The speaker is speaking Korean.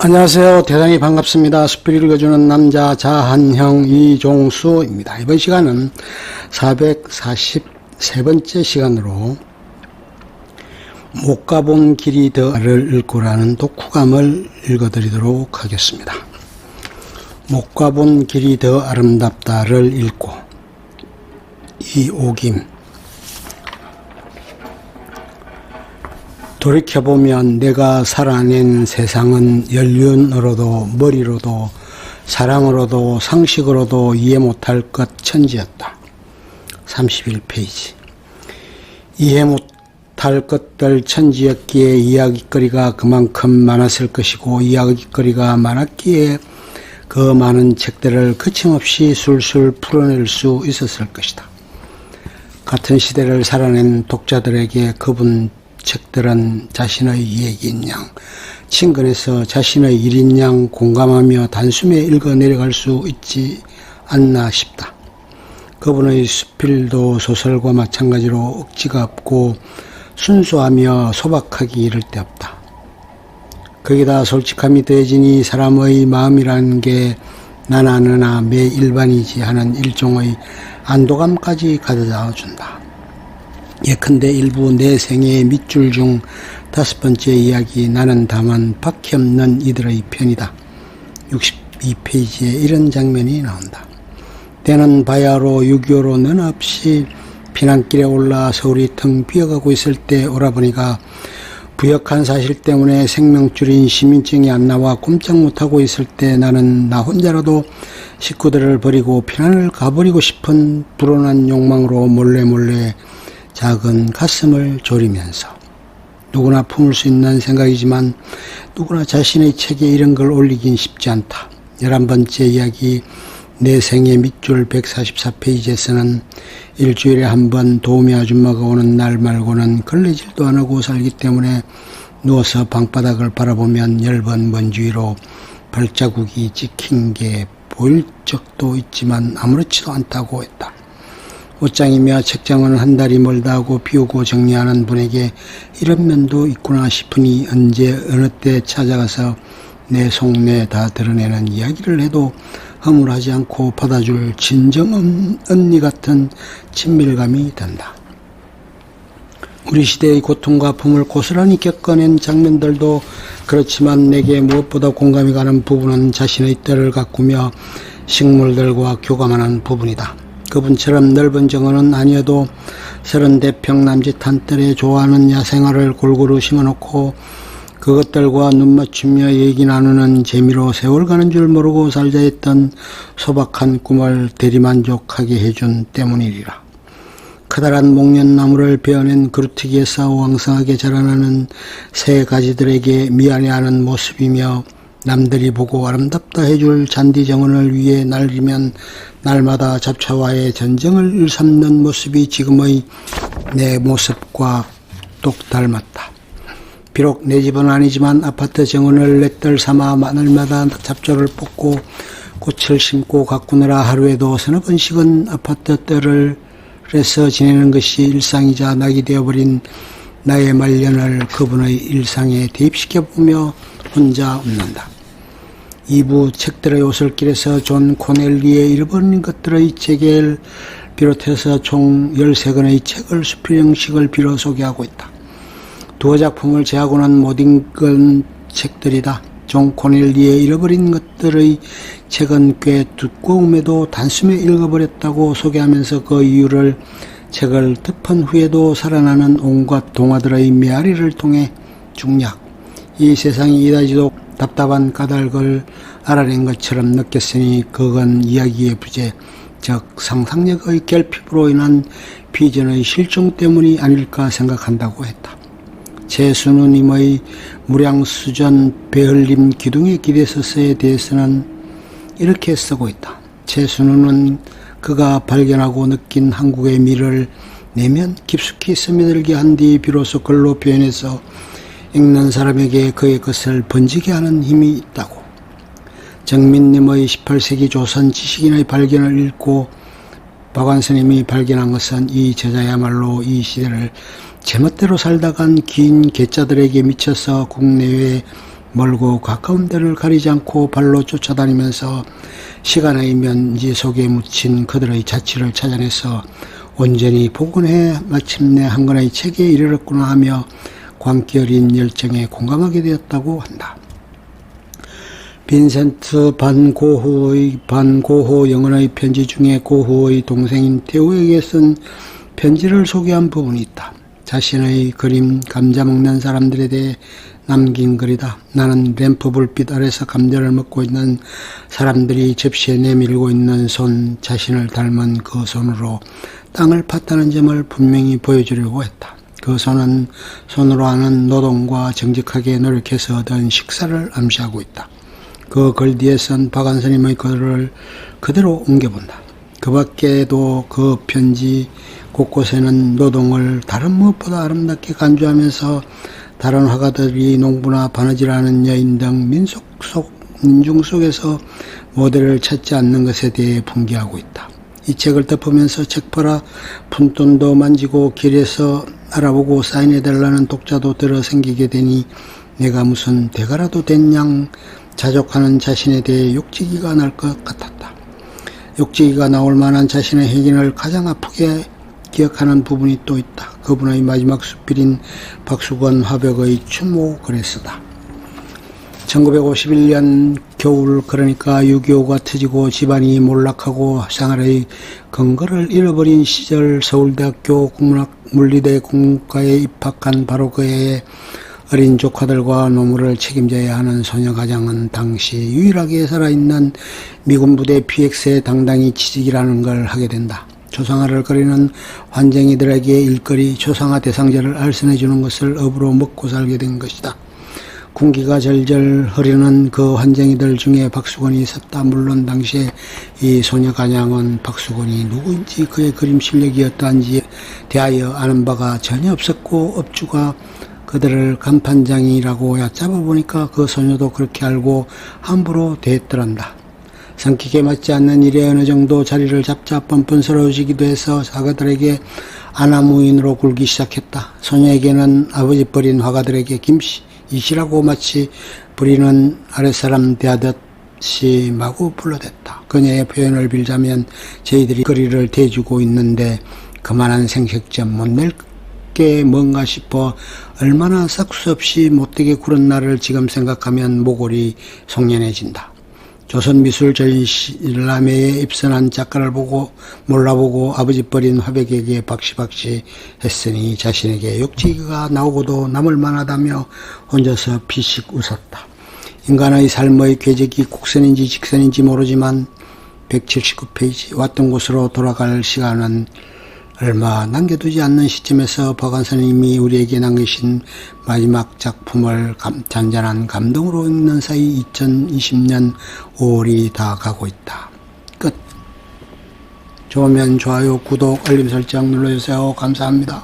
안녕하세요. 대단히 반갑습니다. 숲을 읽어주는 남자 자한형 이종수입니다. 이번 시간은 443번째 시간으로 못 가본 길이 더를 읽고라는 독후감을 읽어드리도록 하겠습니다. 못 가본 길이 더 아름답다를 읽고 이옥임. 돌이켜보면 내가 살아낸 세상은 연륜으로도 머리로도 사랑으로도 상식으로도 이해 못할 것 천지였다. 31페이지. 이해 못할 것들 천지였기에 이야기거리가 그만큼 많았을 것이고, 이야기거리가 많았기에 그 많은 책들을 거침없이 술술 풀어낼 수 있었을 것이다. 같은 시대를 살아낸 독자들에게 그분 책들은 자신의 이야기인 양, 친근해서 자신의 일인 양 공감하며 단숨에 읽어내려갈 수 있지 않나 싶다. 그분의 수필도 소설과 마찬가지로 억지가 없고 순수하며 소박하기 이를 데 없다. 거기다 솔직함이 더해지니 사람의 마음이라는 게 나나 너나 매 일반이지 하는 일종의 안도감까지 가져다 준다. 예컨대 일부 내 생애의 밑줄 중 5번째 이야기 나는 다만 밖에 없는 이들의 편이다. 62페이지에 이런 장면이 나온다. 때는 바야흐로 6.25로 는 없이 피난길에 올라 서울이 텅 비어가고 있을 때 오라버니가 부역한 사실 때문에 생명줄인 시민증이 안 나와 꼼짝 못하고 있을 때 나는 나 혼자라도 식구들을 버리고 피난을 가버리고 싶은 불온한 욕망으로 몰래 작은 가슴을 졸이면서, 누구나 품을 수 있는 생각이지만 누구나 자신의 책에 이런 걸 올리긴 쉽지 않다. 11번째 이야기 내 생애 밑줄 144페이지에서는 일주일에 한 번 도우미 아줌마가 오는 날 말고는 걸레질도 안 하고 살기 때문에 누워서 방바닥을 바라보면 엷은 먼지 위로 발자국이 찍힌 게 보일 적도 있지만 아무렇지도 않다고 했다. 옷장이며 책장은 한 달이 멀다 하고 비우고 정리하는 분에게 이런 면도 있구나 싶으니 언제 어느 때 찾아가서 내 속내 다 드러내는 이야기를 해도 허물하지 않고 받아줄 진정 언니 같은 친밀감이 든다. 우리 시대의 고통과 아픔을 고스란히 겪어낸 장면들도 그렇지만 내게 무엇보다 공감이 가는 부분은 자신의 때를 가꾸며 식물들과 교감하는 부분이다. 그분처럼 넓은 정원은 아니어도 30대평 남짓한 뜰에 좋아하는 야생화를 골고루 심어놓고 그것들과 눈 맞추며 얘기 나누는 재미로 세월 가는 줄 모르고 살자 했던 소박한 꿈을 대리만족하게 해준 때문이리라. 커다란 목련나무를 베어낸 그루트기에서 왕성하게 자라나는 새 가지들에게 미안해하는 모습이며, 남들이 보고 아름답다 해줄 잔디 정원을 위해 날리면 날마다 잡초와의 전쟁을 일삼는 모습이 지금의 내 모습과 똑 닮았다. 비록 내 집은 아니지만 아파트 정원을 내 딸 삼아 마늘마다 잡초를 뽑고 꽃을 심고 가꾸느라 하루에도 서너 번씩은 아파트 뜰을 해서 지내는 것이 일상이자 낙이 되어버린 나의 말년을 그분의 일상에 대입시켜보며 혼자 웃는다. 2부 책들의 오솔길에서 존 코넬리의 잃어버린 것들의 책을 비롯해서 총 13권의 책을 수필 형식을 빌어 소개하고 있다. 두어 작품을 제하고는 못 읽은 책들이다. 존 코넬리의 잃어버린 것들의 책은 꽤 두꺼움에도 단숨에 읽어버렸다고 소개하면서 그 이유를 책을 덮은 후에도 살아나는 온갖 동화들의 메아리를 통해 중략, 이 세상이 이다지도 답답한 까닭을 알아낸 것처럼 느꼈으니 그건 이야기의 부재, 즉 상상력의 결핍으로 인한 비전의 실종 때문이 아닐까 생각한다고 했다. 최순우님의 무량수전 배흘림 기둥의 길에 서서에 대해서는 이렇게 쓰고 있다. 최순우는 그가 발견하고 느낀 한국의 미를 내면 깊숙이 스며들게 한 뒤 비로소 글로 표현해서 읽는 사람에게 그의 것을 번지게 하는 힘이 있다고. 정민님의 18세기 조선 지식인의 발견을 읽고 박완스님이 발견한 것은 이 저자야말로 이 시대를 제멋대로 살다간 긴 괴짜들에게 미쳐서 국내외 멀고 가까운 데를 가리지 않고 발로 쫓아다니면서 시간의 면지 속에 묻힌 그들의 자취를 찾아내서 온전히 복원해 마침내 한 권의 책에 이르렀구나 하며 광기 어린 열정에 공감하게 되었다고 한다. 빈센트 반 고흐의 영혼의 편지 중에 고흐의 동생인 테오에게 쓴 편지를 소개한 부분이 있다. 자신의 그림 감자 먹는 사람들에 대해 남긴 글이다. 나는 램프 불빛 아래서 감자를 먹고 있는 사람들이 접시에 내밀고 있는 손, 자신을 닮은 그 손으로 땅을 팠다는 점을 분명히 보여주려고 했다. 그 손은 손으로 하는 노동과 정직하게 노력해서 얻은 식사를 암시하고 있다. 그 글 뒤에 쓴 박완서님의 글을 그대로 옮겨본다. 그 밖에도 그 편지 곳곳에는 노동을 다른 무엇보다 아름답게 간주하면서 다른 화가들이 농부나 바느질하는 여인 등 민중 속에서 모델을 찾지 않는 것에 대해 분개하고 있다. 이 책을 덮으면서 책 팔아 푼돈도 만지고 길에서 알아보고 사인해달라는 독자도 들어 생기게 되니 내가 무슨 대가라도 된 양 자족하는 자신에 대해 욕지기가 날 것 같았다. 욕지기가 나올 만한 자신의 행진을 가장 아프게 기억하는 부분이 또 있다. 그분의 마지막 수필인 박수건 화백의 추모 글에 쓰다. 1951년 겨울, 그러니까 6.25가 터지고 집안이 몰락하고 생활의 근거를 잃어버린 시절, 서울대학교 국문학물리대 국문과에 입학한 바로 그 해에 어린 조카들과 노무를 책임져야 하는 소녀가장은 당시 유일하게 살아있는 미군 부대 PX에 당당히 취직이라는 걸 하게 된다. 초상화를 그리는 환쟁이들에게 일거리 초상화 대상자를 알선해주는 것을 업으로 먹고 살게 된 것이다. 군기가 절절 흐르는 그 환쟁이들 중에 박수건이 있었다. 물론 당시에 이 소녀가장은 박수건이 누구인지 그의 그림 실력이 어떠한지 대하여 아는 바가 전혀 없었고 업주가 그들을 간판장이라고 얕잡아보니까 그 소녀도 그렇게 알고 함부로 대했더란다. 성격에 맞지 않는 일에 어느 정도 자리를 잡자 뻔뻔스러워지기도 해서 화가들에게 아나무인으로 굴기 시작했다. 소녀에게는 아버지 버린 화가들에게 김씨, 이씨라고 마치 부리는 아랫사람 대하듯이 마구 불러댔다. 그녀의 표현을 빌자면 저희들이 거리를 대주고 있는데 그만한 생색점 못 낼 게 뭔가 싶어 얼마나 싹수 없이 못되게 굴은 날을 지금 생각하면 모골이 송연해진다. 조선미술전시람회에 입선한 작가를 보고 몰라보고 아버지 버린 화백에게 박시박시 했으니 자신에게 욕지기가 나오고도 남을 만하다며 혼자서 피식 웃었다. 인간의 삶의 궤적이 곡선인지 직선인지 모르지만 179페이지 왔던 곳으로 돌아갈 시간은 얼마 남겨두지 않는 시점에서 박완서님이 우리에게 남기신 마지막 작품을 잔잔한 감동으로 읽는 사이 2020년 5월이 다 가고 있다. 끝. 좋으면 좋아요, 구독, 알림 설정 눌러주세요. 감사합니다.